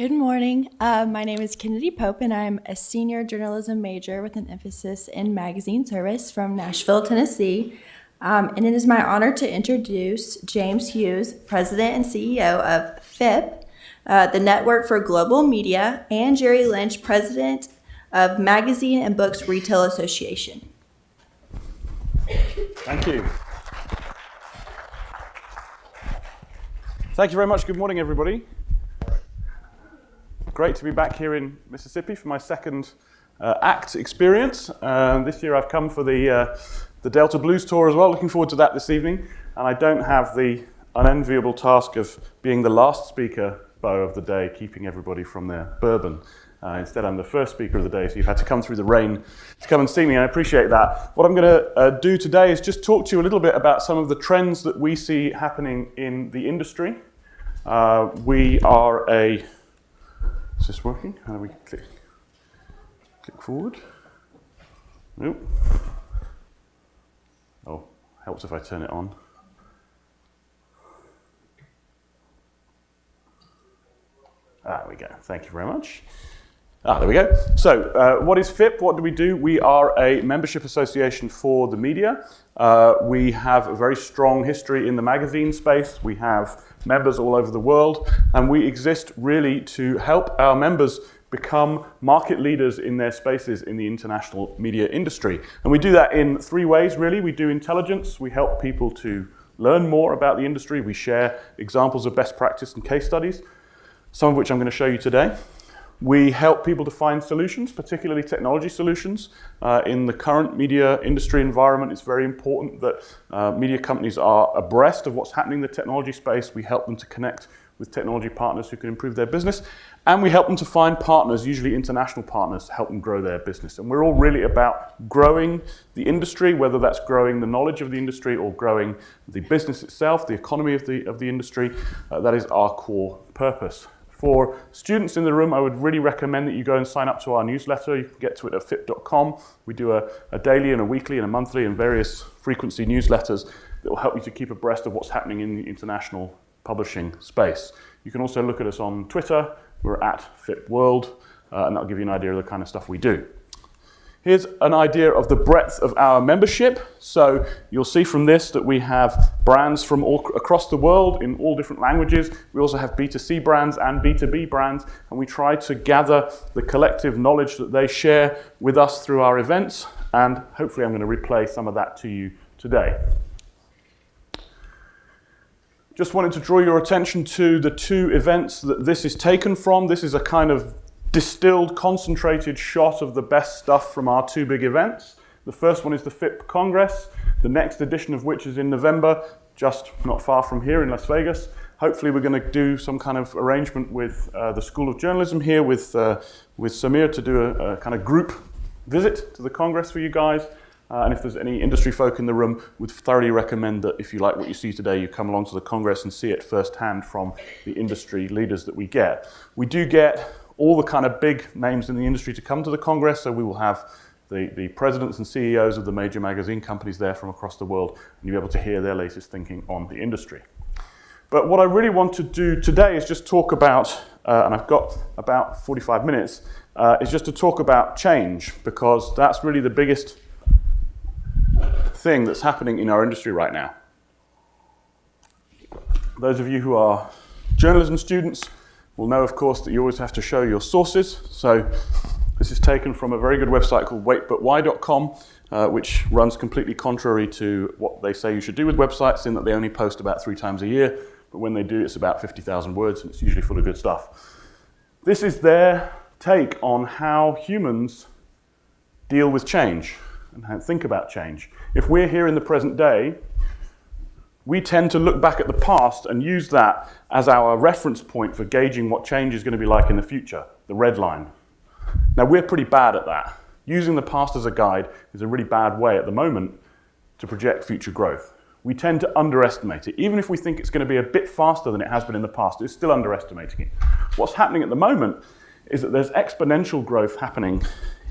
Good morning. My name is Kennedy Pope, and I'm a senior journalism major with an emphasis in magazine service from Nashville, Tennessee. And it is my honor to introduce James Hewes, President and CEO of FIPP, the Network for Global Media, and Jerry Lynch, President of Magazine and Books Retail Association. Thank you. Thank you very much. Good morning, everybody. Great to be back here in Mississippi for my second ACT experience. This year I've come for the Delta Blues Tour as well. Looking forward to that this evening. And I don't have the unenviable task of being the last speaker of the day, keeping everybody from their bourbon. Instead, I'm the first speaker of the day, so you've had to come through the rain to come and see me, and I appreciate that. What I'm going to do today is just talk to you a little bit about some of the trends that we see happening in the industry. We are a... Is this working? How do we click forward? Nope. Oh, helps if I turn it on. There we go. Thank you very much. There we go. So, what is FIPP? What do we do? We are a membership association for the media. We have a very strong history in the magazine space. We have members all over the world, and we exist really to help our members become market leaders in their spaces in the international media industry. And we do that in three ways, really. We do intelligence. We help people to learn more about the industry. We share examples of best practice and case studies, some of which I'm going to show you today. We help people to find solutions, particularly technology solutions. In the current media industry environment, it's very important that media companies are abreast of what's happening in the technology space. We help them to connect with technology partners who can improve their business. And we help them to find partners, usually international partners, to help them grow their business. And we're all really about growing the industry, whether that's growing the knowledge of the industry or growing the business itself, the economy of the industry. That is our core purpose. For students in the room, I would really recommend that you go and sign up to our newsletter. You can get to it at fipp.com. We do a daily and a weekly and a monthly and various frequency newsletters that will help you to keep abreast of what's happening in the international publishing space. You can also look at us on Twitter. We're at FIPPWorld, and that'll give you an idea of the kind of stuff we do. Here's an idea of the breadth of our membership. So you'll see from this that we have brands from all across the world in all different languages. We also have B2C brands and B2B brands, and we try to gather the collective knowledge that they share with us through our events, and hopefully I'm going to replay some of that to you today. Just wanted to draw your attention to the two events that this is taken from. This is a kind of distilled, concentrated shot of the best stuff from our two big events. The first one is the FIPP Congress, the next edition of which is in November, just not far from here in Las Vegas. Hopefully we're going to do some kind of arrangement with the School of Journalism here with Samir to do a kind of group visit to the Congress for you guys. And if there's any industry folk in the room, would thoroughly recommend that if you like what you see today, you come along to the Congress and see it firsthand from the industry leaders that we get. We do get all the kind of big names in the industry to come to the Congress, so we will have the presidents and CEOs of the major magazine companies there from across the world, and you'll be able to hear their latest thinking on the industry. But what I really want to do today is just talk about, and I've got about 45 minutes, is just to talk about change, because that's really the biggest thing that's happening in our industry right now. Those of you who are journalism students will know, of course, that you always have to show your sources. So this is taken from a very good website called waitbutwhy.com, which runs completely contrary to what they say you should do with websites, in that they only post about 3 times a year, but when they do, it's about 50,000 words, and it's usually full of good stuff. This is their take on how humans deal with change and how to think about change. If we're here in the present day, we tend to look back at the past and use that as our reference point for gauging what change is going to be like in the future, the red line. Now, we're pretty bad at that. Using the past as a guide is a really bad way at the moment to project future growth. We tend to underestimate it. Even if we think it's going to be a bit faster than it has been in the past, it's still underestimating it. What's happening at the moment is that there's exponential growth happening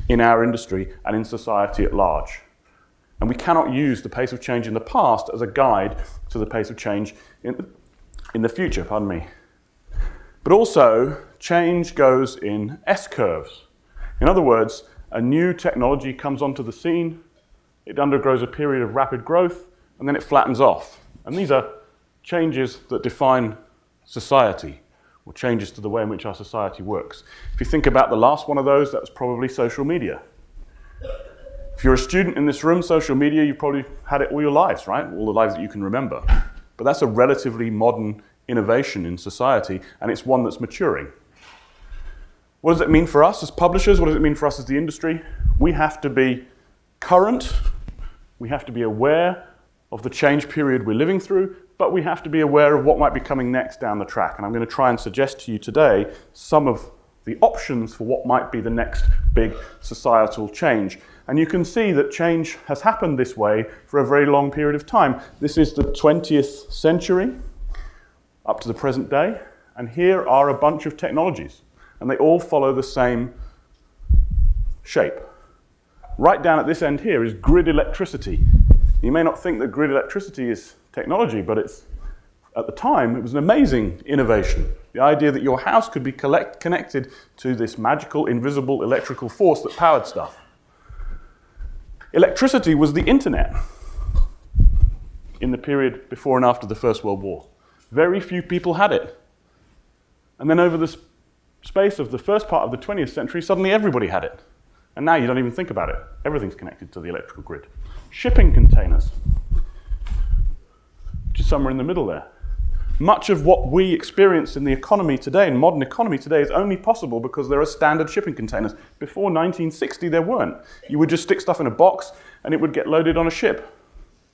in our industry and in society at large. And we cannot use the pace of change in the past as a guide to the pace of change in the future. But also, change goes in S-curves. In other words, a new technology comes onto the scene, it undergoes a period of rapid growth, and then it flattens off. And these are changes that define society, or changes to the way in which our society works. If you think about the last one of those, that was probably social media. If you're a student in this room, social media, you've probably had it all your lives, right? All the lives that you can remember. But that's a relatively modern innovation in society, and it's one that's maturing. What does it mean for us as publishers? What does it mean for us as the industry? We have to be current, we have to be aware of the change period we're living through, but we have to be aware of what might be coming next down the track. And I'm going to try and suggest to you today some of the options for what might be the next big societal change. And you can see that change has happened this way for a very long period of time. This is the 20th century up to the present day, and here are a bunch of technologies, and they all follow the same shape. Right down at this end here is grid electricity. You may not think that grid electricity is technology, but at the time, it was an amazing innovation. The idea that your house could be connected to this magical, invisible electrical force that powered stuff. Electricity was the internet in the period before and after the First World War. Very few people had it. And then over the space of the first part of the 20th century, suddenly everybody had it. And now you don't even think about it. Everything's connected to the electrical grid. Shipping containers, which is somewhere in the middle there. Much of what we experience in the economy today, in modern economy today, is only possible because there are standard shipping containers. Before 1960, there weren't. You would just stick stuff in a box and it would get loaded on a ship.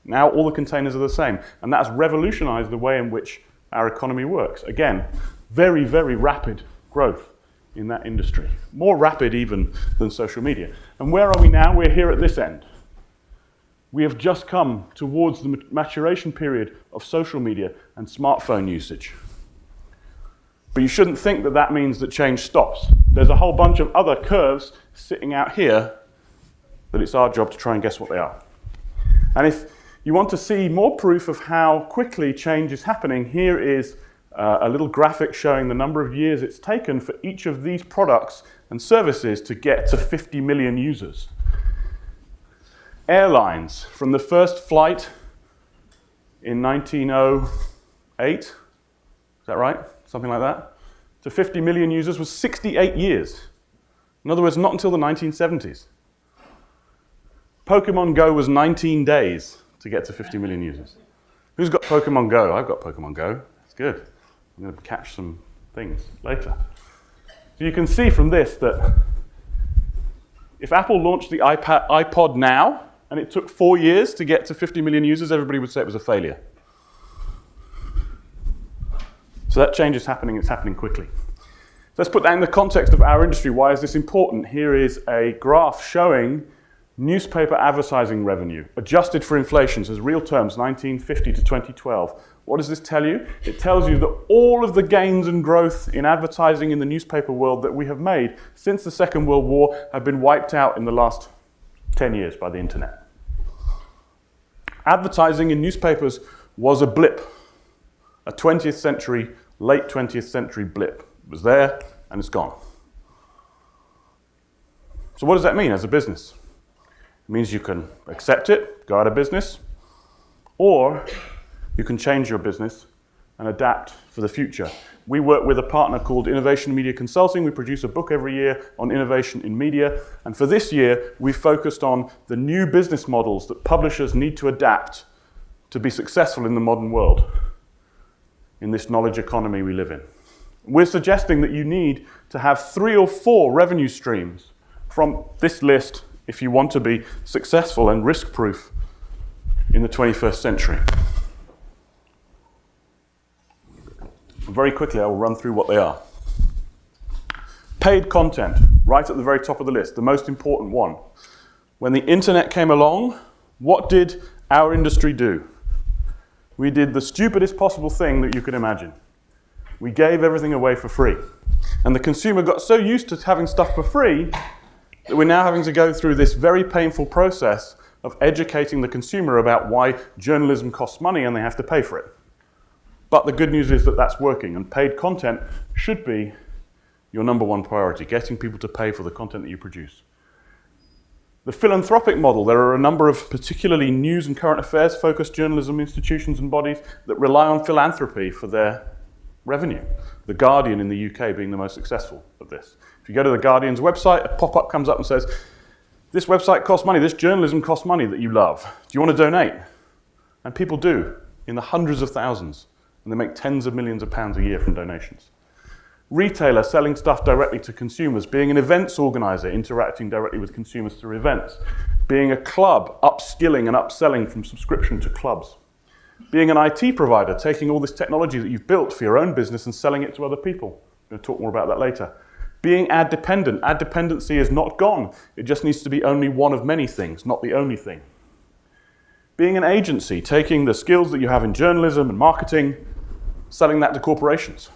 Now all the containers are the same. And that's revolutionized the way in which our economy works. Again, very, very rapid growth in that industry. More rapid even than social media. And where are we now? We're here at this end. We have just come towards the maturation period of social media and smartphone usage. But you shouldn't think that that means that change stops. There's a whole bunch of other curves sitting out here that it's our job to try and guess what they are. And if you want to see more proof of how quickly change is happening, here is a little graphic showing the number of years it's taken for each of these products and services to get to 50 million users. Airlines, from the first flight in 1908, is that right? Something like that, to 50 million users was 68 years. In other words, not until the 1970s. Pokemon Go was 19 days to get to 50 million users. Who's got Pokemon Go? I've got Pokemon Go. It's good. I'm going to catch some things later. So you can see from this that if Apple launched the iPod now, and it took 4 years to get to 50 million users, everybody would say it was a failure. So that change is happening, it's happening quickly. Let's put that in the context of our industry. Why is this important? Here is a graph showing newspaper advertising revenue, adjusted for inflation, so as real terms, 1950 to 2012. What does this tell you? It tells you that all of the gains and growth in advertising in the newspaper world that we have made since the Second World War have been wiped out in the last 10 years by the internet. Advertising in newspapers was a blip, a 20th century, late 20th century blip. It was there and it's gone. So what does that mean as a business? It means you can accept it, go out of business, or you can change your business and adapt for the future. We work with a partner called Innovation Media Consulting. We produce a book every year on innovation in media. And for this year, we focused on the new business models that publishers need to adapt to be successful in the modern world, in this knowledge economy we live in. We're suggesting that you need to have 3 or 4 revenue streams from this list if you want to be successful and risk-proof in the 21st century. Very quickly, I will run through what they are. Paid content, right at the very top of the list, the most important one. When the internet came along, what did our industry do? We did the stupidest possible thing that you could imagine. We gave everything away for free. And the consumer got so used to having stuff for free that we're now having to go through this very painful process of educating the consumer about why journalism costs money and they have to pay for it. But the good news is that that's working, and paid content should be your number one priority, getting people to pay for the content that you produce. The philanthropic model, there are a number of particularly news and current affairs focused journalism institutions and bodies that rely on philanthropy for their revenue. The Guardian in the UK being the most successful of this. If you go to the Guardian's website, a pop-up comes up and says, this website costs money, this journalism costs money that you love. Do you want to donate? And people do, in the hundreds of thousands, and they make tens of millions of pounds a year from donations. Retailer selling stuff directly to consumers, being an events organizer, interacting directly with consumers through events, being a club, upskilling and upselling from subscription to clubs, being an IT provider, taking all this technology that you've built for your own business and selling it to other people. I'm going to talk more about that later. Being ad dependent. Ad dependency is not gone. It just needs to be only one of many things, not the only thing. Being an agency, taking the skills that you have in journalism and marketing, selling that to corporations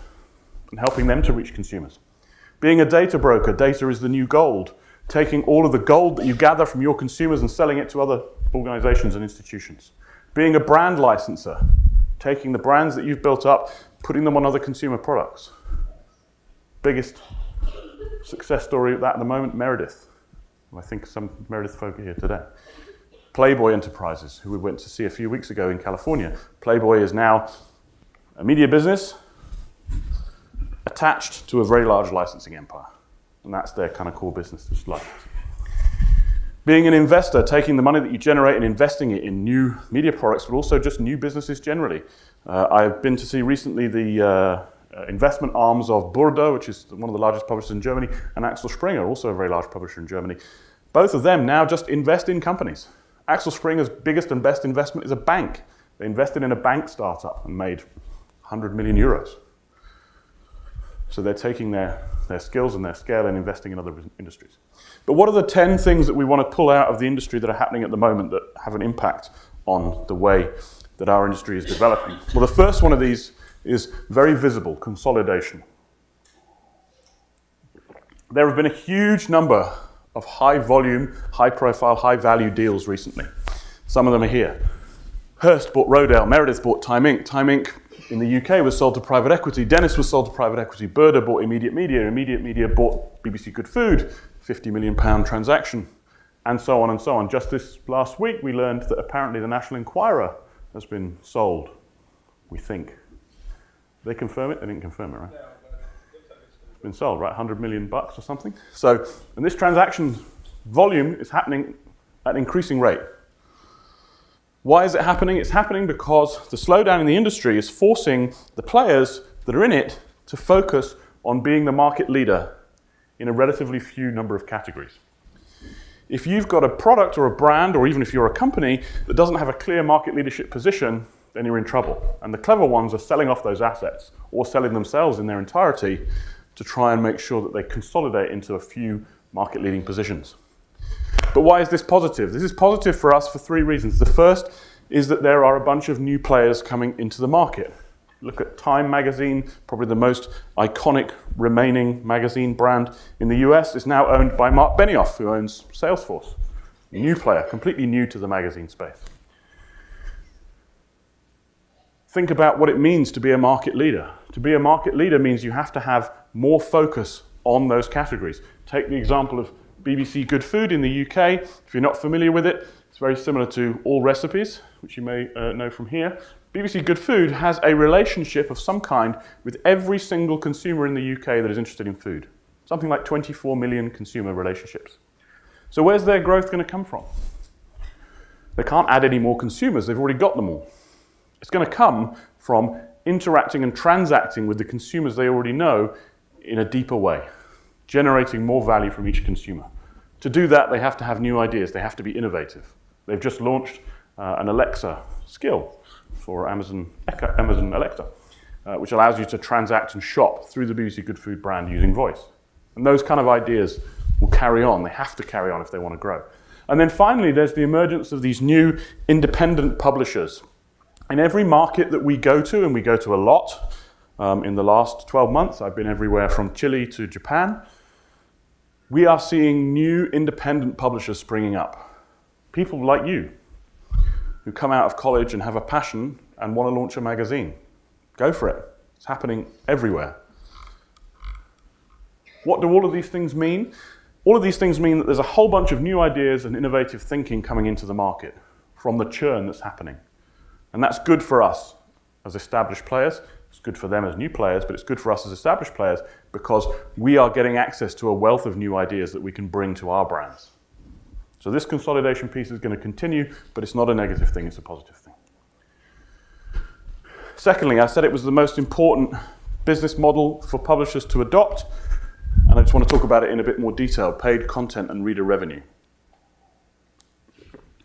and helping them to reach consumers. Being a data broker, data is the new gold. Taking all of the gold that you gather from your consumers and selling it to other organizations and institutions. Being a brand licenser, taking the brands that you've built up, putting them on other consumer products. Biggest success story of that at the moment, Meredith. I think some Meredith folk are here today. Playboy Enterprises, who we went to see a few weeks ago in California. Playboy is now a media business attached to a very large licensing empire. And that's their kind of core business, just licensing. Being an investor, taking the money that you generate and investing it in new media products, but also just new businesses generally. I've been to see recently the investment arms of Burda, which is one of the largest publishers in Germany, and Axel Springer, also a very large publisher in Germany. Both of them now just invest in companies. Axel Springer's biggest and best investment is a bank. They invested in a bank startup and made 100 million euros. So they're taking their skills and their scale and investing in other industries. But what are the 10 things that we want to pull out of the industry that are happening at the moment that have an impact on the way that our industry is developing? Well, the first one of these is very visible, consolidation. There have been a huge number of high volume, high profile, high value deals recently. Some of them are here. Hearst bought Rodale, Meredith bought Time Inc. Time Inc. in the UK was sold to private equity. Dennis was sold to private equity. Burda bought Immediate Media. Immediate Media bought BBC Good Food, £50 million transaction, and so on and so on. Just this last week, we learned that apparently the National Enquirer has been sold, we think. They confirm it? They didn't confirm it, right? It's been sold, right? $100 million or something. So, and this transaction volume is happening at an increasing rate. Why is it happening? It's happening because the slowdown in the industry is forcing the players that are in it to focus on being the market leader in a relatively few number of categories. If you've got a product or a brand, or even if you're a company that doesn't have a clear market leadership position, then you're in trouble. And the clever ones are selling off those assets or selling themselves in their entirety to try and make sure that they consolidate into a few market leading positions. But why is this positive? This is positive for us for 3 reasons. The first is that there are a bunch of new players coming into the market. Look at Time magazine, probably the most iconic remaining magazine brand in the US, is now owned by Mark Benioff, who owns Salesforce. New player, completely new to the magazine space. Think about what it means to be a market leader. To be a market leader means you have to have more focus on those categories. Take the example of BBC Good Food in the UK. If you're not familiar with it, it's very similar to All Recipes, which you may know from here. BBC Good Food has a relationship of some kind with every single consumer in the UK that is interested in food. Something like 24 million consumer relationships. So where's their growth going to come from? They can't add any more consumers, they've already got them all. It's going to come from interacting and transacting with the consumers they already know in a deeper way, generating more value from each consumer. To do that, they have to have new ideas, they have to be innovative. They've just launched an Alexa skill for Amazon Alexa, which allows you to transact and shop through the BBC Good Food brand using voice. And those kind of ideas will carry on. They have to carry on if they want to grow. And then finally, there's the emergence of these new independent publishers. In every market that we go to, and we go to a lot, in the last 12 months, I've been everywhere from Chile to Japan, we are seeing new independent publishers springing up. People like you, who come out of college and have a passion and want to launch a magazine. Go for it. It's happening everywhere. What do all of these things mean? All of these things mean that there's a whole bunch of new ideas and innovative thinking coming into the market from the churn that's happening. And that's good for us as established players. It's good for them as new players, but it's good for us as established players because we are getting access to a wealth of new ideas that we can bring to our brands. So this consolidation piece is going to continue, but it's not a negative thing, it's a positive thing. Secondly, I said it was the most important business model for publishers to adopt, and I just want to talk about it in a bit more detail, paid content and reader revenue.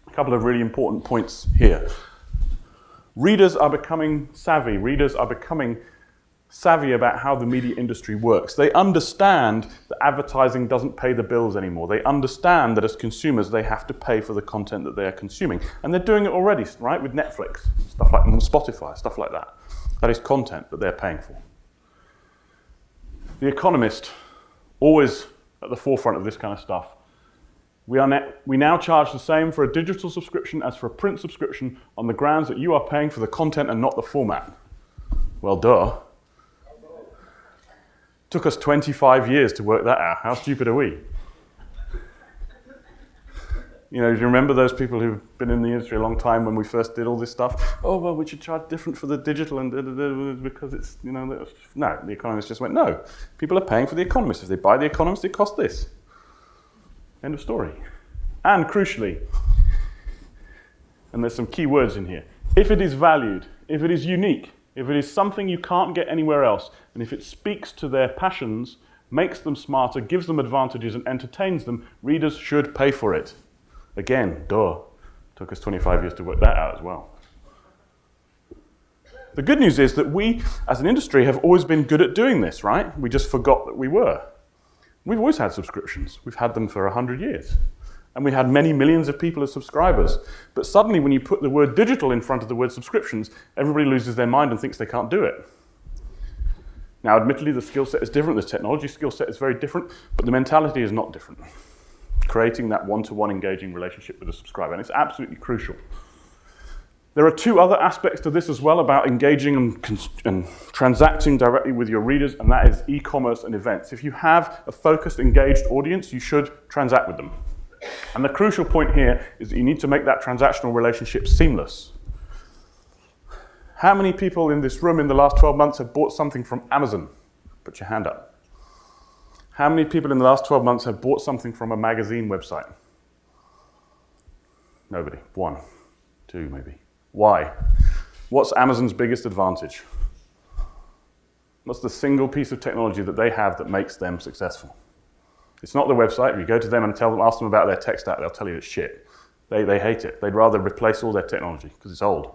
A couple of really important points here. Readers are becoming savvy. Readers are becoming savvy about how the media industry works. They understand that advertising doesn't pay the bills anymore. They understand that as consumers, they have to pay for the content that they are consuming. And they're doing it already, right, with Netflix, stuff like Spotify, stuff like that. That is content that they're paying for. The Economist, always at the forefront of this kind of stuff. We now charge the same for a digital subscription as for a print subscription on the grounds that you are paying for the content and not the format. Well, duh. Took us 25 years to work that out. How stupid are we? You know, do you remember those people who've been in the industry a long time when we first did all this stuff? Oh, well, we should charge different for the digital and because it's, you know, no, the Economist just went, no. People are paying for the Economist. If they buy the Economist, it costs this. End of story. And crucially, and there's some key words in here, if it is valued, if it is unique, if it is something you can't get anywhere else, and if it speaks to their passions, makes them smarter, gives them advantages, and entertains them, readers should pay for it. Again, duh. Took us 25 years to work that out as well. The good news is that we, as an industry, have always been good at doing this, right? We just forgot that we were. We've always had subscriptions. We've had them for 100 years. And we had many millions of people as subscribers. But suddenly when you put the word digital in front of the word subscriptions, everybody loses their mind and thinks they can't do it. Now, admittedly, the skill set is different. The technology skill set is very different, but the mentality is not different. Creating that one-to-one engaging relationship with the subscriber, and it's absolutely crucial. There are two other aspects to this as well about engaging and transacting directly with your readers, and that is e-commerce and events. If you have a focused, engaged audience, you should transact with them. And the crucial point here is that you need to make that transactional relationship seamless. How many people in this room in the last 12 months have bought something from Amazon? Put your hand up. How many people in the last 12 months have bought something from a magazine website? Nobody. One. Two, maybe. Why? What's Amazon's biggest advantage? What's the single piece of technology that they have that makes them successful? It's not the website. If you go to them and ask them about their tech stack, they'll tell you it's shit. They hate it. They'd rather replace all their technology because it's old.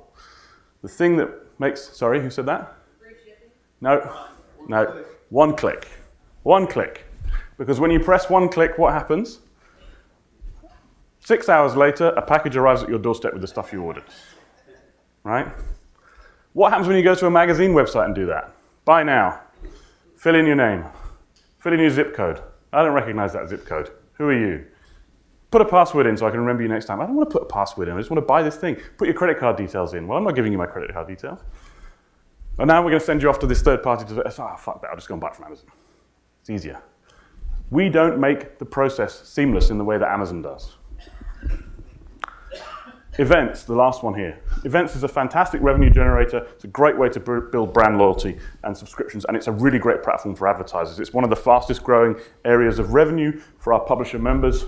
The thing that makes, sorry, who said that? Free shipping? No. One click. One click. Because when you press one click, what happens? 6 hours later, a package arrives at your doorstep with the stuff you ordered. Right? What happens when you go to a magazine website and do that? Buy now. Fill in your name. Fill in your zip code. I don't recognize that zip code. Who are you? Put a password in so I can remember you next time. I don't want to put a password in. I just want to buy this thing. Put your credit card details in. Well, I'm not giving you my credit card details. And now we're going to send you off to this third party. Fuck that. I'll just go and buy it from Amazon. It's easier. We don't make the process seamless in the way that Amazon does. Events, the last one here. Events is a fantastic revenue generator. It's a great way to build brand loyalty and subscriptions, and it's a really great platform for advertisers. It's one of the fastest growing areas of revenue for our publisher members,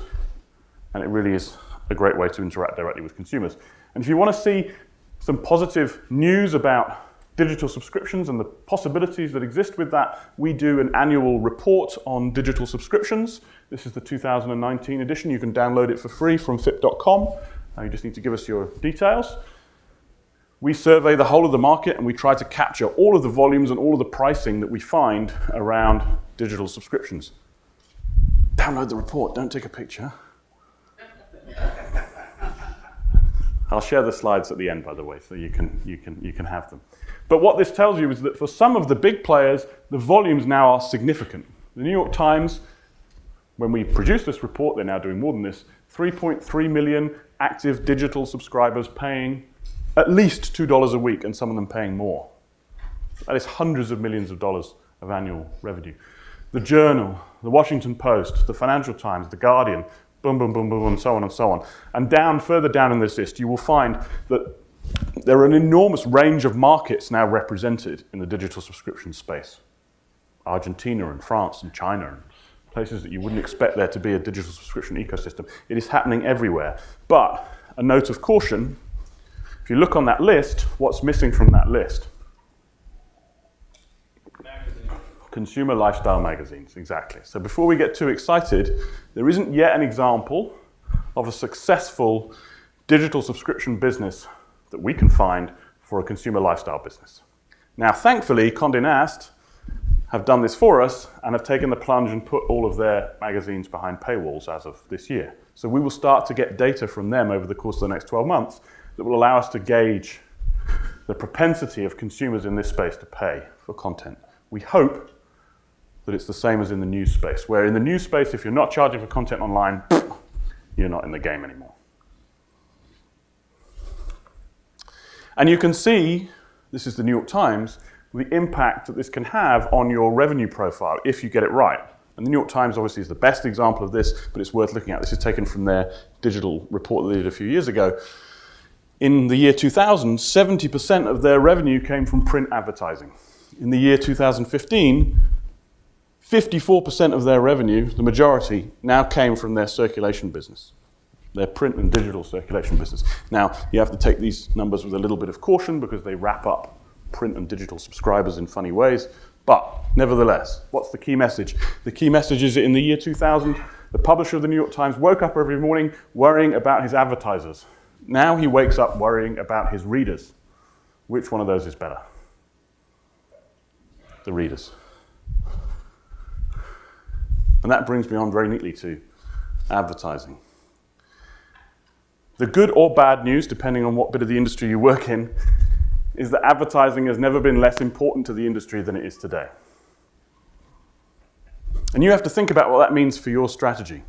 and it really is a great way to interact directly with consumers. And if you want to see some positive news about digital subscriptions and the possibilities that exist with that, we do an annual report on digital subscriptions. This is the 2019 edition. You can download it for free from FIPP.com. You just need to give us your details. We survey the whole of the market and we try to capture all of the volumes and all of the pricing that we find around digital subscriptions. Download the report, don't take a picture. I'll share the slides at the end, by the way, so you can have them. But what this tells you is that for some of the big players, the volumes now are significant. The New York Times, when we produced this report, they're now doing more than this, 3.3 million active digital subscribers paying at least $2 a week, and some of them paying more. That is hundreds of millions of dollars of annual revenue. The Journal, the Washington Post, the Financial Times, the Guardian, boom, boom, boom, boom, and so on and so on. And further down in this list, you will find that there are an enormous range of markets now represented in the digital subscription space. Argentina and France and China, and places that you wouldn't expect there to be a digital subscription ecosystem. It is happening everywhere. But a note of caution, if you look on that list, what's missing from that list? Consumer lifestyle magazines, exactly. So before we get too excited, there isn't yet an example of a successful digital subscription business that we can find for a consumer lifestyle business. Now, thankfully, Condé Nast have done this for us and have taken the plunge and put all of their magazines behind paywalls as of this year. So we will start to get data from them over the course of the next 12 months that will allow us to gauge the propensity of consumers in this space to pay for content. We hope that it's the same as in the news space, where in the news space, if you're not charging for content online, you're not in the game anymore. And you can see, this is the New York Times, the impact that this can have on your revenue profile if you get it right. And the New York Times obviously is the best example of this, but it's worth looking at. This is taken from their digital report that they did a few years ago. In the year 2000, 70% of their revenue came from print advertising. In the year 2015, 54% of their revenue, the majority, now came from their circulation business, their print and digital circulation business. Now, you have to take these numbers with a little bit of caution because they wrap up print and digital subscribers in funny ways. But nevertheless, what's the key message? The key message is that in the year 2000, the publisher of the New York Times woke up every morning worrying about his advertisers. Now he wakes up worrying about his readers. Which one of those is better? The readers. And that brings me on very neatly to advertising. The good or bad news, depending on what bit of the industry you work in, is that advertising has never been less important to the industry than it is today. And you have to think about what that means for your strategy.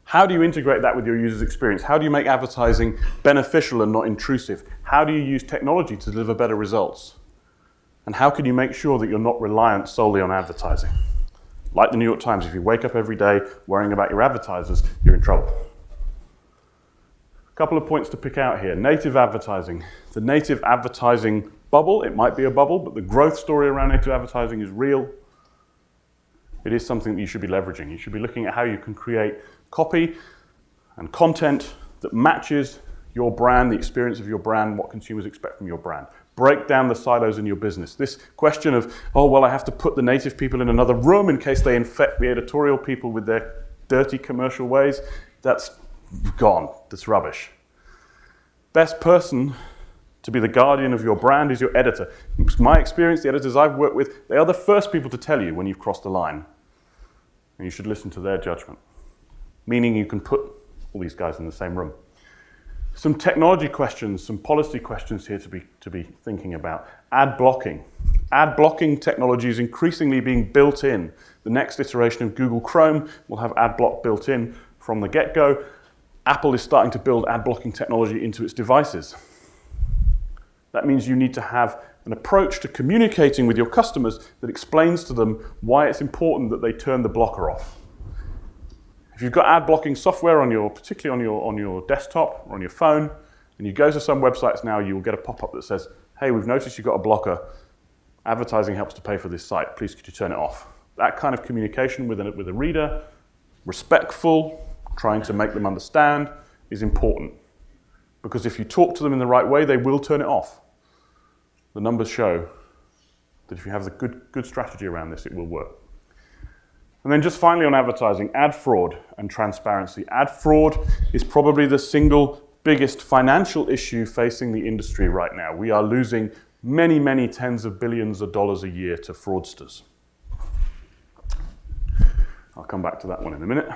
How do you integrate that with your user's experience? How do you make advertising beneficial and not intrusive? How do you use technology to deliver better results? And how can you make sure that you're not reliant solely on advertising? Like the New York Times, if you wake up every day worrying about your advertisers, you're in trouble. A couple of points to pick out here. Native advertising. The native advertising bubble, it might be a bubble, but the growth story around native advertising is real. It is something that you should be leveraging. You should be looking at how you can create copy and content that matches your brand, the experience of your brand, what consumers expect from your brand. Break down the silos in your business. This question of, oh, well, I have to put the native people in another room in case they infect the editorial people with their dirty commercial ways, that's gone. That's rubbish. Best person to be the guardian of your brand is your editor. It's my experience, the editors I've worked with, they are the first people to tell you when you've crossed the line. And you should listen to their judgment. Meaning you can put all these guys in the same room. Some technology questions, some policy questions here to be thinking about. Ad blocking. Ad blocking technology is increasingly being built in. The next iteration of Google Chrome will have ad block built in from the get-go. Apple is starting to build ad blocking technology into its devices. That means you need to have an approach to communicating with your customers that explains to them why it's important that they turn the blocker off. If you've got ad blocking software particularly on your desktop or on your phone, and you go to some websites now, you will get a pop-up that says, hey, we've noticed you've got a blocker. Advertising helps to pay for this site. Please could you turn it off? That kind of communication with a reader, respectful, trying to make them understand, is important. Because if you talk to them in the right way, they will turn it off. The numbers show that if you have a good strategy around this, it will work. And then just finally on advertising, ad fraud and transparency. Ad fraud is probably the single biggest financial issue facing the industry right now. We are losing many, many tens of billions of dollars a year to fraudsters. I'll come back to that one in a minute.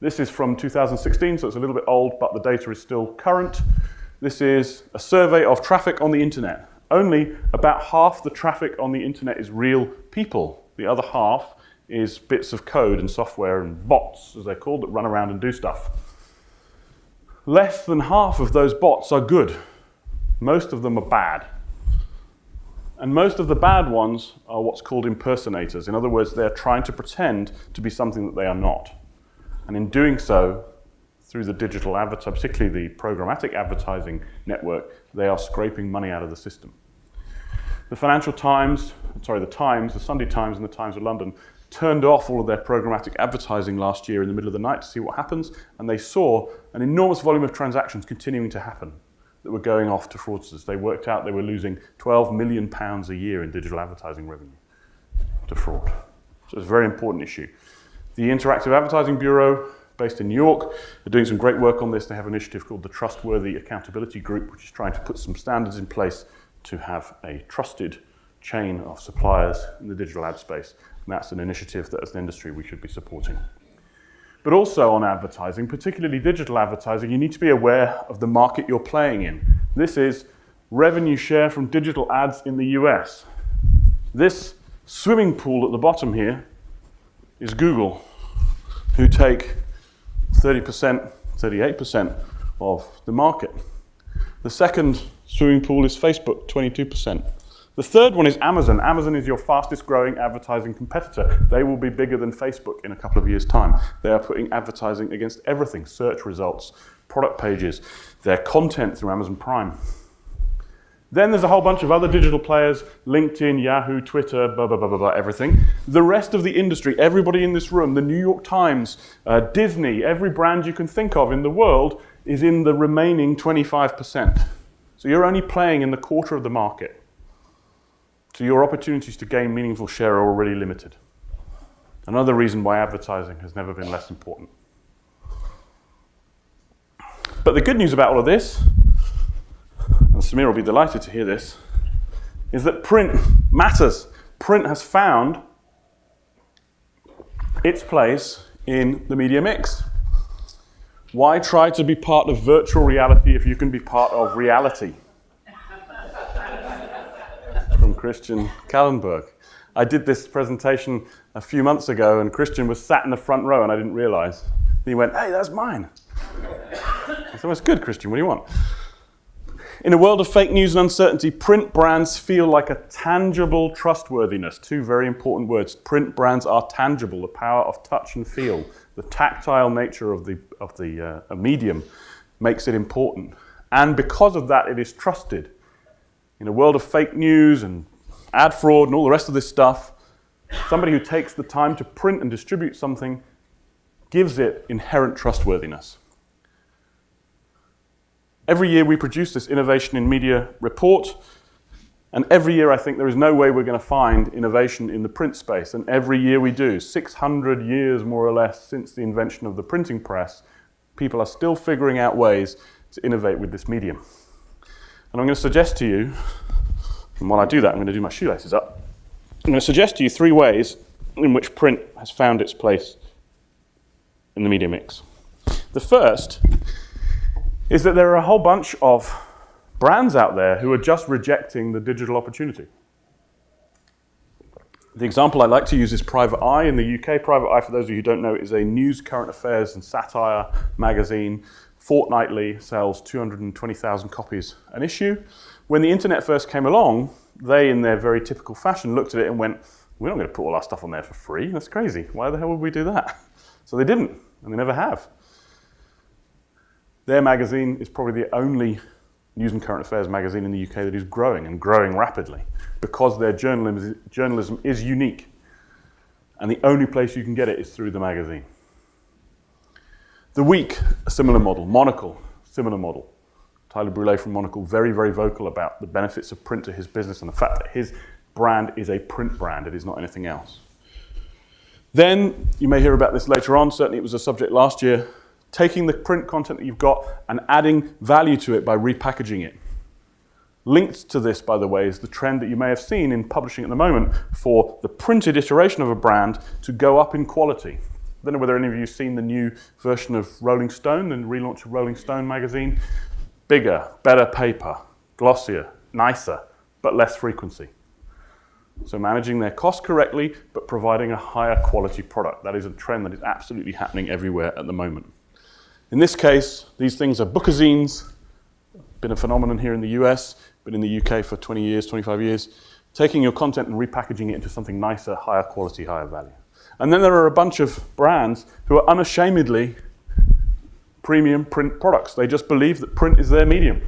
This is from 2016, so it's a little bit old, but the data is still current. This is a survey of traffic on the internet. Only about half the traffic on the internet is real people. The other half is bits of code and software and bots, as they're called, that run around and do stuff. Less than half of those bots are good. Most of them are bad. And most of the bad ones are what's called impersonators. In other words, they're trying to pretend to be something that they are not. And in doing so, through the digital advertising, particularly the programmatic advertising network, they are scraping money out of the system. The Times, the Sunday Times and the Times of London turned off all of their programmatic advertising last year in the middle of the night to see what happens, and they saw an enormous volume of transactions continuing to happen that were going off to fraudsters. They worked out they were losing £12 million a year in digital advertising revenue to fraud. So it's a very important issue. The Interactive Advertising Bureau, based in New York, are doing some great work on this. They have an initiative called the Trustworthy Accountability Group, which is trying to put some standards in place to have a trusted chain of suppliers in the digital ad space. And that's an initiative that as an industry we should be supporting. But also on advertising, particularly digital advertising, you need to be aware of the market you're playing in. This is revenue share from digital ads in the US. This swimming pool at the bottom here is Google, who take 30%, 38% of the market. The second swimming pool is Facebook, 22%. The third one is Amazon. Amazon is your fastest growing advertising competitor. They will be bigger than Facebook in a couple of years' time. They are putting advertising against everything, search results, product pages, their content through Amazon Prime. Then there's a whole bunch of other digital players, LinkedIn, Yahoo, Twitter, blah, blah, blah, blah, blah, everything. The rest of the industry, everybody in this room, the New York Times, Disney, every brand you can think of in the world is in the remaining 25%. So you're only playing in the quarter of the market. So your opportunities to gain meaningful share are already limited. Another reason why advertising has never been less important. But the good news about all of this, and Samir will be delighted to hear this, is that print matters. Print has found its place in the media mix. Why try to be part of virtual reality if you can be part of reality? From Christian Kallenberg. I did this presentation a few months ago and Christian was sat in the front row and I didn't realize. He went, "Hey, that's mine." I said, "Well, it's good, Christian, what do you want?" In a world of fake news and uncertainty, print brands feel like a tangible trustworthiness. Two very important words. Print brands are tangible, the power of touch and feel. The tactile nature of the medium makes it important. And because of that, it is trusted. In a world of fake news and ad fraud and all the rest of this stuff, somebody who takes the time to print and distribute something gives it inherent trustworthiness. Every year we produce this Innovation in Media report, and every year I think there is no way we're going to find innovation in the print space, and every year we do. 600 years more or less since the invention of the printing press, people are still figuring out ways to innovate with this medium. And I'm going to suggest to you, and while I do that I'm going to do my shoelaces up, I'm going to suggest to you 3 ways in which print has found its place in the media mix. The first is that there are a whole bunch of brands out there who are just rejecting the digital opportunity. The example I like to use is Private Eye in the UK. Private Eye, for those of you who don't know, is a news, current affairs and satire magazine. Fortnightly sells 220,000 copies an issue. When the internet first came along, they, in their very typical fashion, looked at it and went, "We're not going to put all our stuff on there for free. That's crazy. Why the hell would we do that?" So they didn't, and they never have. Their magazine is probably the only news and current affairs magazine in the UK that is growing and growing rapidly because their journalism is unique. And the only place you can get it is through the magazine. The Week, a similar model. Monocle, similar model. Tyler Brûlé from Monocle, very, very vocal about the benefits of print to his business and the fact that his brand is a print brand. It is not anything else. Then, you may hear about this later on, certainly it was a subject last year, taking the print content that you've got and adding value to it by repackaging it. Linked to this, by the way, is the trend that you may have seen in publishing at the moment for the printed iteration of a brand to go up in quality. I don't know whether any of you have seen the new version of Rolling Stone, the relaunch of Rolling Stone magazine. Bigger, better paper, glossier, nicer, but less frequency. So managing their cost correctly, but providing a higher quality product. That is a trend that is absolutely happening everywhere at the moment. In this case, these things are bookazines. Been a phenomenon here in the US, been in the UK for 20 years, 25 years. taking your content and repackaging it into something nicer, higher quality, higher value. And then there are a bunch of brands who are unashamedly premium print products. They just believe that print is their medium.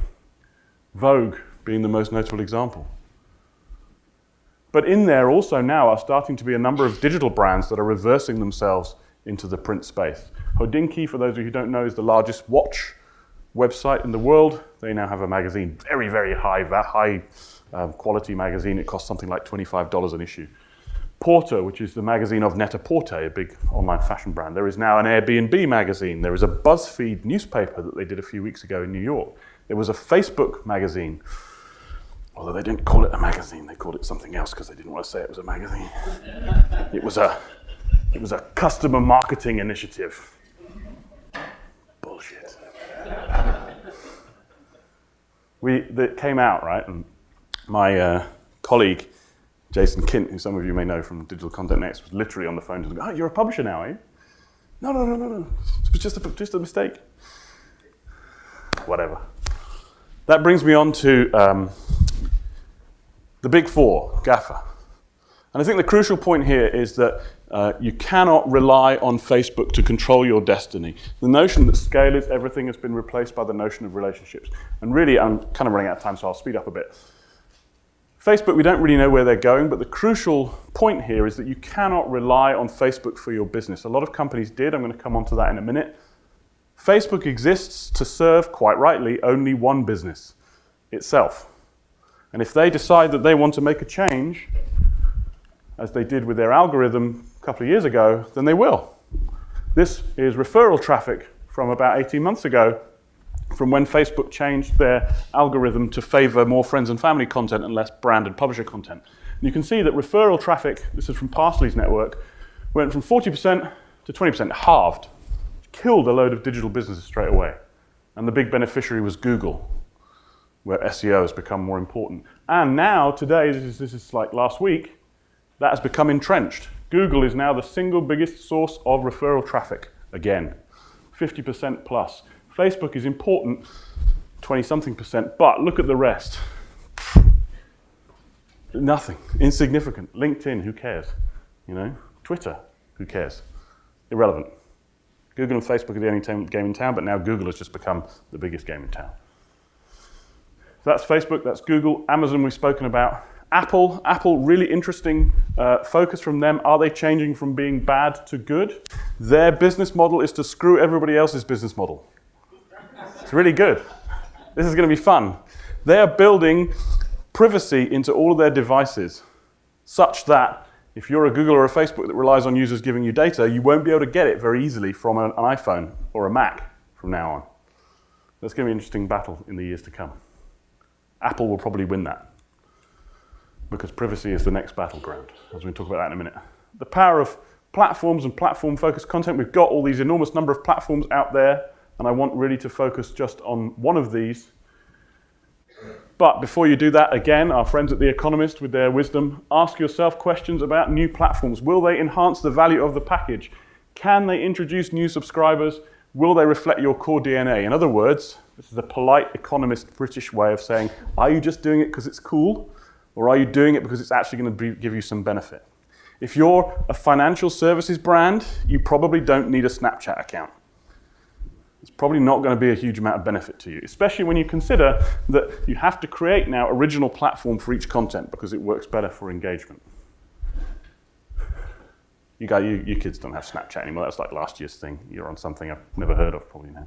Vogue being the most notable example. But in there also now are starting to be a number of digital brands that are reversing themselves into the print space. Hodinkee, for those of you who don't know, is the largest watch website in the world. They now have a magazine, very, very high quality magazine. It costs something like $25 an issue. Porter, which is the magazine of Net-a-Porter, a big online fashion brand. There is now an Airbnb magazine. There is a BuzzFeed newspaper that they did a few weeks ago in New York. There was a Facebook magazine. Although they didn't call it a magazine, they called it something else because they didn't want to say it was a magazine. It was a customer marketing initiative. Bullshit. That came out, right? And my colleague, Jason Kint, who some of you may know from Digital Content Next, was literally on the phone to them. Oh, you're a publisher now, are you? No. It was just a mistake. Whatever. That brings me on to the big four, GAFA. And I think the crucial point here is that you cannot rely on Facebook to control your destiny. The notion that scale is everything has been replaced by the notion of relationships. And really, I'm kind of running out of time, so I'll speed up a bit. Facebook, we don't really know where they're going, but the crucial point here is that you cannot rely on Facebook for your business. A lot of companies did. I'm going to come on to that in a minute. Facebook exists to serve, quite rightly, only one business, itself. And if they decide that they want to make a change, as they did with their algorithm a couple of years ago, then they will. This is referral traffic from about 18 months ago, from when Facebook changed their algorithm to favor more friends and family content and less brand and publisher content. And you can see that referral traffic, this is from Parsley's network, went from 40% to 20%, halved. Killed a load of digital businesses straight away. And the big beneficiary was Google, where SEO has become more important. And now, today, this is like last week, that has become entrenched. Google is now the single biggest source of referral traffic, again, 50% plus. Facebook is important, 20-something%, but look at the rest. Nothing, insignificant. LinkedIn, who cares? Twitter, who cares? Irrelevant. Google and Facebook are the only game in town, but now Google has just become the biggest game in town. So that's Facebook, that's Google. Amazon we've spoken about. Apple, really interesting focus from them. Are they changing from being bad to good? Their business model is to screw everybody else's business model. It's really good. This is going to be fun. They are building privacy into all of their devices such that if you're a Google or a Facebook that relies on users giving you data, you won't be able to get it very easily from an iPhone or a Mac from now on. That's going to be an interesting battle in the years to come. Apple will probably win that because privacy is the next battleground, as we talk about that in a minute. The power of platforms and platform-focused content. We've got all these enormous number of platforms out there, and I want really to focus just on one of these. But before you do that, again, our friends at The Economist, with their wisdom, ask yourself questions about new platforms. Will they enhance the value of the package? Can they introduce new subscribers? Will they reflect your core DNA? In other words, this is a polite economist British way of saying, are you just doing it because it's cool? Or are you doing it because it's actually going to give you some benefit? If you're a financial services brand, you probably don't need a Snapchat account. It's probably not going to be a huge amount of benefit to you, especially when you consider that you have to create now original platform for each content because it works better for engagement. You kids don't have Snapchat anymore. That's like last year's thing. You're on something I've never heard of probably now.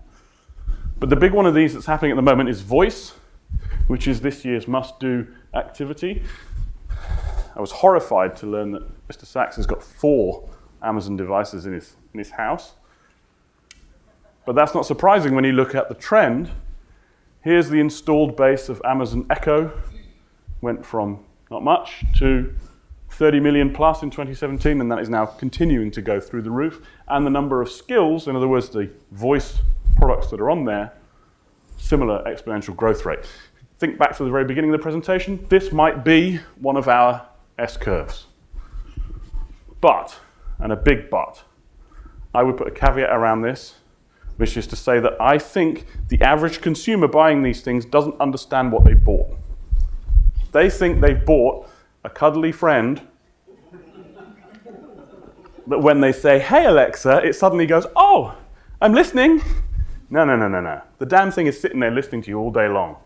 But the big one of these that's happening at the moment is voice, which is this year's must-do activity. I was horrified to learn that Mr. Sachs has got 4 Amazon devices in his house. But that's not surprising when you look at the trend. Here's the installed base of Amazon Echo. Went from not much to 30 million plus in 2017, and that is now continuing to go through the roof. And the number of skills, in other words, the voice products that are on there, similar exponential growth rate. Think back to the very beginning of the presentation. This might be one of our S-curves. But, and a big but, I would put a caveat around this, which is to say that I think the average consumer buying these things doesn't understand what they bought. They think they've bought a cuddly friend that when they say, "Hey Alexa," it suddenly goes, "Oh, I'm listening." No. The damn thing is sitting there listening to you all day long,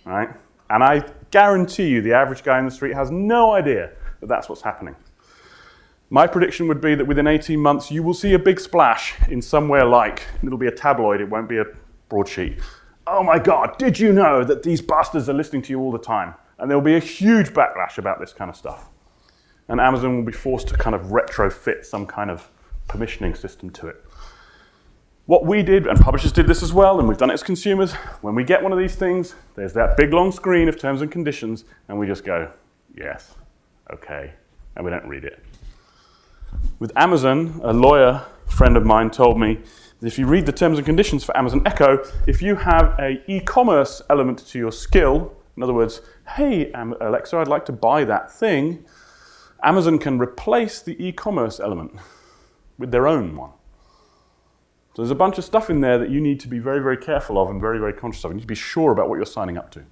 right? And I guarantee you the average guy in the street has no idea that that's what's happening. My prediction would be that within 18 months, you will see a big splash in somewhere like, it'll be a tabloid, it won't be a broadsheet. "Oh my God, did you know that these bastards are listening to you all the time?" And there'll be a huge backlash about this kind of stuff. And Amazon will be forced to kind of retrofit some kind of permissioning system to it. What we did, and publishers did this as well, and we've done it as consumers, when we get one of these things, there's that big long screen of terms and conditions, and we just go, "Yes, okay," and we don't read it. With Amazon, a lawyer friend of mine told me that if you read the terms and conditions for Amazon Echo, if you have an e-commerce element to your skill, in other words, "Hey, Alexa, I'd like to buy that thing," Amazon can replace the e-commerce element with their own one. So there's a bunch of stuff in there that you need to be very, very careful of and very, very conscious of. You need to be sure about what you're signing up to.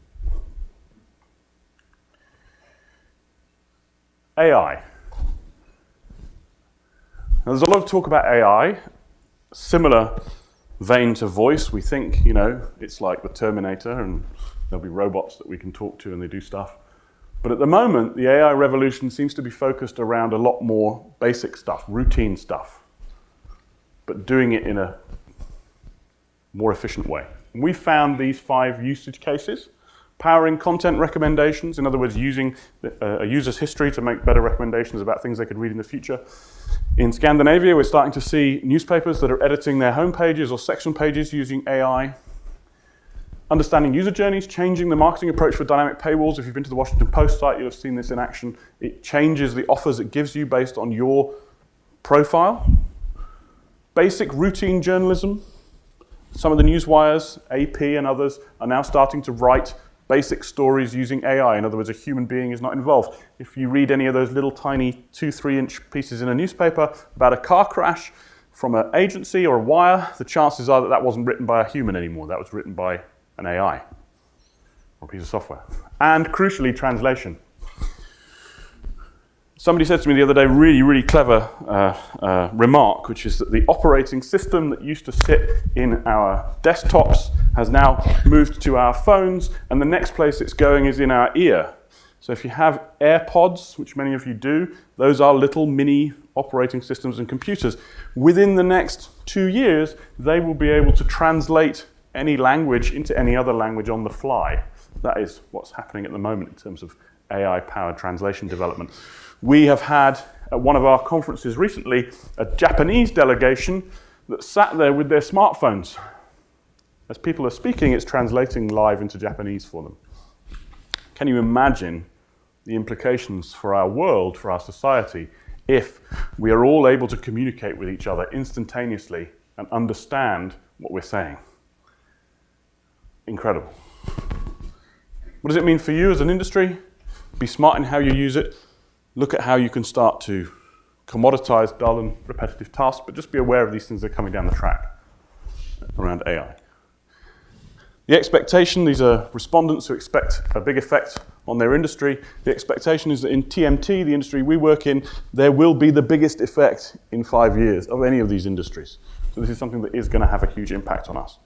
AI. Now, there's a lot of talk about AI, similar vein to voice. We think, it's like the Terminator and there'll be robots that we can talk to and they do stuff. But at the moment, the AI revolution seems to be focused around a lot more basic stuff, routine stuff, but doing it in a more efficient way. And we found these 5 usage cases: powering content recommendations, in other words, using a user's history to make better recommendations about things they could read in the future. In Scandinavia, we're starting to see newspapers that are editing their homepages or section pages using AI. Understanding user journeys, changing the marketing approach for dynamic paywalls. If you've been to the Washington Post site, you'll have seen this in action. It changes the offers it gives you based on your profile. Basic routine journalism. Some of the newswires, AP and others, are now starting to write basic stories using AI. In other words, a human being is not involved. If you read any of those little tiny 2-3 inch pieces in a newspaper about a car crash from an agency or a wire, the chances are that that wasn't written by a human anymore. That was written by an AI or a piece of software. And crucially, translation. Somebody said to me the other day, really, really clever remark, which is that the operating system that used to sit in our desktops has now moved to our phones, and the next place it's going is in our ear. So if you have AirPods, which many of you do, those are little mini operating systems and computers. Within the next 2 years, they will be able to translate any language into any other language on the fly. That is what's happening at the moment in terms of AI-powered translation development. We have had, at one of our conferences recently, a Japanese delegation that sat there with their smartphones. As people are speaking, it's translating live into Japanese for them. Can you imagine the implications for our world, for our society, if we are all able to communicate with each other instantaneously and understand what we're saying? Incredible. What does it mean for you as an industry? Be smart in how you use it. Look at how you can start to commoditize dull and repetitive tasks, but just be aware of these things that are coming down the track around AI. The expectation, these are respondents who expect a big effect on their industry. The expectation is that in TMT, the industry we work in, there will be the biggest effect in 5 years of any of these industries. So this is something that is going to have a huge impact on us.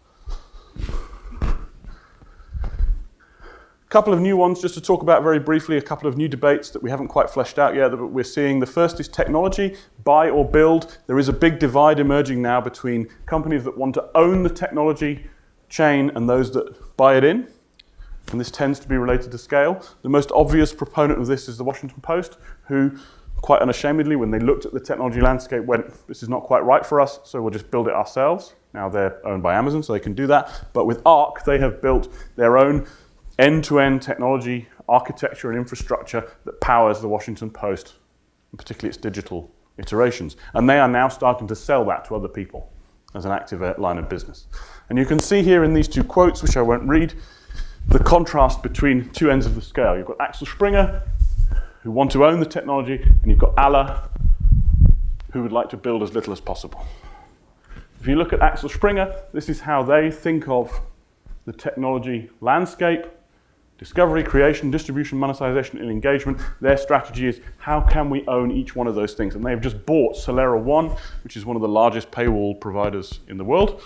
A couple of new ones just to talk about very briefly, a couple of new debates that we haven't quite fleshed out yet that we're seeing. The first is technology, buy or build. There is a big divide emerging now between companies that want to own the technology chain and those that buy it in. And this tends to be related to scale. The most obvious proponent of this is the Washington Post, who quite unashamedly, when they looked at the technology landscape, went, this is not quite right for us, so we'll just build it ourselves. Now they're owned by Amazon, so they can do that. But with Arc, they have built their own end-to-end technology, architecture, and infrastructure that powers the Washington Post, and particularly its digital iterations. And they are now starting to sell that to other people as an active line of business. And you can see here in these two quotes, which I won't read, the contrast between two ends of the scale. You've got Axel Springer, who want to own the technology, and you've got Allah, who would like to build as little as possible. If you look at Axel Springer, this is how they think of the technology landscape. Discovery, creation, distribution, monetization, and engagement. Their strategy is how can we own each one of those things? And they've just bought Solera One, which is one of the largest paywall providers in the world,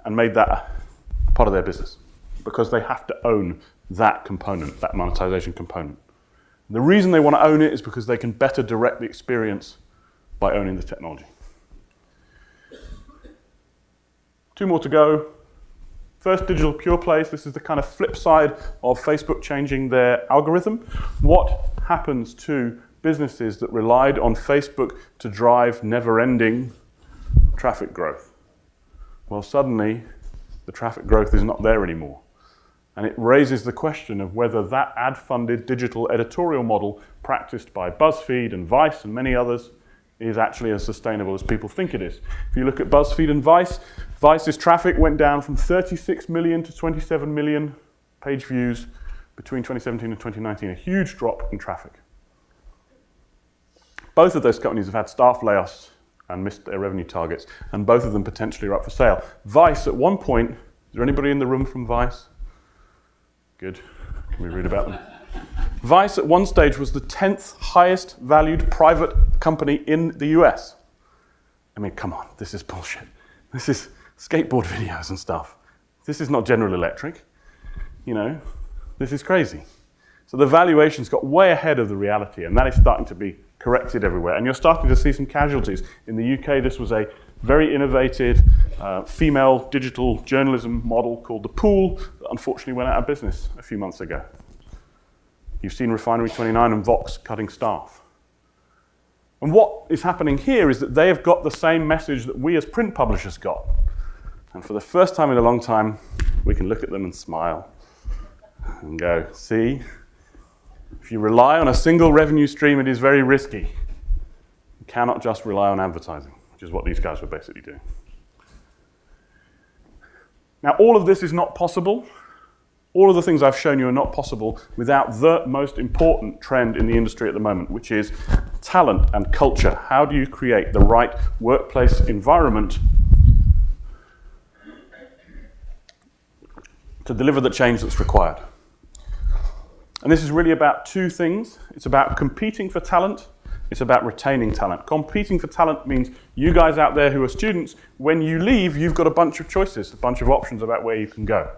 and made that a part of their business because they have to own that component, that monetization component. The reason they want to own it is because they can better direct the experience by owning the technology. 2 more to go. First, digital pure plays. This is the kind of flip side of Facebook changing their algorithm. What happens to businesses that relied on Facebook to drive never-ending traffic growth? Well, suddenly, the traffic growth is not there anymore. And it raises the question of whether that ad-funded digital editorial model practiced by BuzzFeed and Vice and many others is actually as sustainable as people think it is. If you look at BuzzFeed and Vice, Vice's traffic went down from 36 million to 27 million page views between 2017 and 2019, a huge drop in traffic. Both of those companies have had staff layoffs and missed their revenue targets, and both of them potentially are up for sale. Vice, at one point, is there anybody in the room from Vice? Good. Can we read about them? Vice at one stage was the 10th highest valued private company in the US. I mean, come on, this is bullshit. This is skateboard videos and stuff. This is not General Electric. You know, this is crazy. So the valuations got way ahead of the reality, and that is starting to be corrected everywhere. And you're starting to see some casualties. In the UK, this was a very innovative female digital journalism model called The Pool that unfortunately went out of business a few months ago. You've seen Refinery 29 and Vox cutting staff. And what is happening here is that they have got the same message that we as print publishers got. And for the first time in a long time, we can look at them and smile and go, see, if you rely on a single revenue stream, it is very risky. You cannot just rely on advertising, which is what these guys were basically doing. Now, all of this is not possible. All of the things I've shown you are not possible without the most important trend in the industry at the moment, which is talent and culture. How do you create the right workplace environment to deliver the change that's required? And this is really about 2 things. It's about competing for talent. It's about retaining talent. Competing for talent means you guys out there who are students, when you leave, you've got a bunch of choices, a bunch of options about where you can go.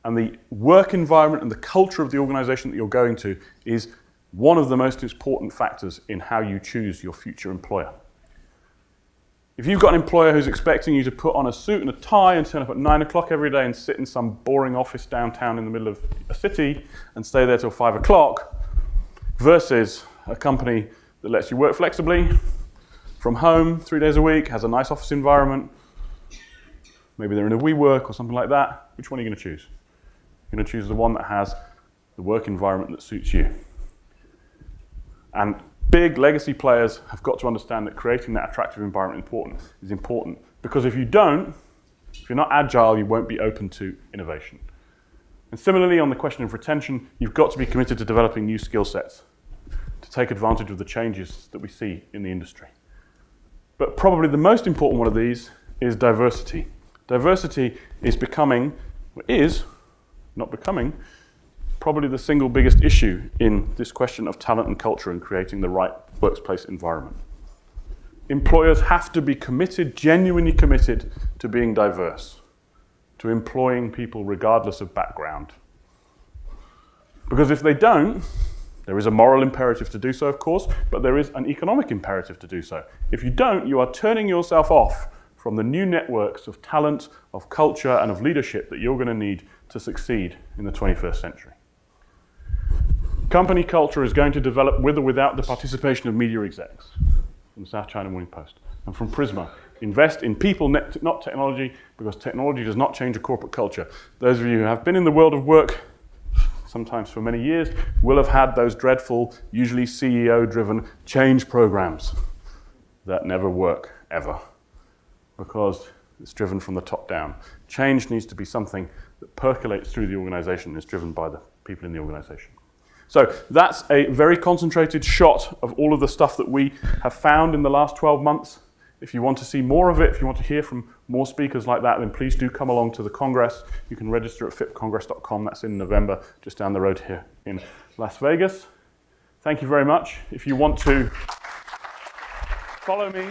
And the work environment and the culture of the organization that you're going to is one of the most important factors in how you choose your future employer. If you've got an employer who's expecting you to put on a suit and a tie and turn up at 9 o'clock every day and sit in some boring office downtown in the middle of a city and stay there till 5 o'clock, versus a company that lets you work flexibly from home 3 days a week, has a nice office environment, maybe they're in a WeWork or something like that, which one are you going to choose? You're going to choose the one that has the work environment that suits you. And big legacy players have got to understand that creating that attractive environment is important. Because if you don't, if you're not agile, you won't be open to innovation. And similarly, on the question of retention, you've got to be committed to developing new skill sets to take advantage of the changes that we see in the industry. But probably the most important one of these is diversity. Diversity is not becoming, probably the single biggest issue in this question of talent and culture and creating the right workplace environment. Employers have to be committed, genuinely committed, to being diverse, to employing people regardless of background. Because if they don't, there is a moral imperative to do so, of course, but there is an economic imperative to do so. If you don't, you are turning yourself off from the new networks of talent, of culture, and of leadership that you're going to need to succeed in the 21st century. Company culture is going to develop with or without the participation of media execs from the South China Morning Post and from Prisma. Invest in people, not technology, because technology does not change a corporate culture. Those of you who have been in the world of work, sometimes for many years, will have had those dreadful, usually CEO-driven change programs that never work, ever, because it's driven from the top down. Change needs to be something that percolates through the organization and is driven by the people in the organization. So that's a very concentrated shot of all of the stuff that we have found in the last 12 months If you want to see more of it, if you want to hear from more speakers like that, then please do come along to the Congress. You can register at fippcongress.com. That's in November, just down the road here in Las Vegas. Thank you very much. If you want to follow me